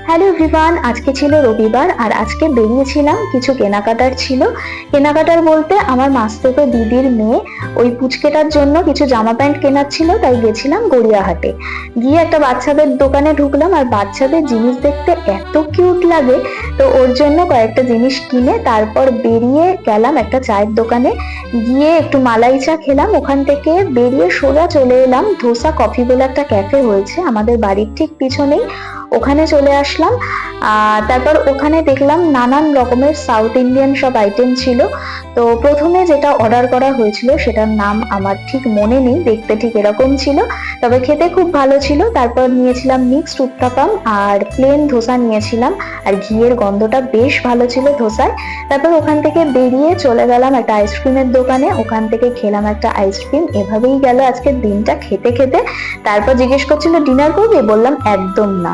Hello everyone, আজকে ছিল রবিবার আর আজকে বেরিয়েছিলাম, কিছু কেনাকাটার ছিল। কেনাকাটার বলতে আমার মাসতুতো দিদির মেয়ে ওই পুচকেটার জন্য কিছু জামা প্যান্ট কেনার ছিল, তাই গেছিলাম গড়িয়াহাটে। গিয়ে একটা বাচ্চাদের দোকানে ঢুকলাম, আর বাচ্চাদের জিনিস দেখতে এত কিউট লাগে, তো ওর জন্য কয়েকটা জিনিস কিনে তারপর বেরিয়ে গেলাম একটা চায়ের দোকানে। গিয়ে একটু মালাই চা খেলাম, ওখান থেকে বেরিয়ে সোজা চলে এলাম ধোসা কফি বলে একটা ক্যাফে হয়েছে আমাদের বাড়ির ঠিক পিছনেই, ওখানে চলে আসলাম। তারপর ওখানে দেখলাম নানান রকমের সাউথ ইন্ডিয়ান সব আইটেম ছিল। তো প্রথমে যেটা অর্ডার করা হয়েছিল সেটার নাম আমার ঠিক মনে নেই, দেখতে ঠিক এরকম ছিল, তবে খেতে খুব ভালো ছিল। তারপর নিয়েছিলাম মিক্সড উত্তাপাম আর প্লেন ধোসা নিয়েছিলাম, আর ঘিয়ের গন্ধটা বেশ ভালো ছিল ধোসায়। তারপর ওখান থেকে বেরিয়ে চলে গেলাম একটা আইসক্রিমের দোকানে, ওখান থেকে খেলাম একটা আইসক্রিম। এভাবেই গেল আজকের দিনটা খেতে খেতে। তারপর জিজ্ঞেস করছিল ডিনার করবি, বললাম একদম না।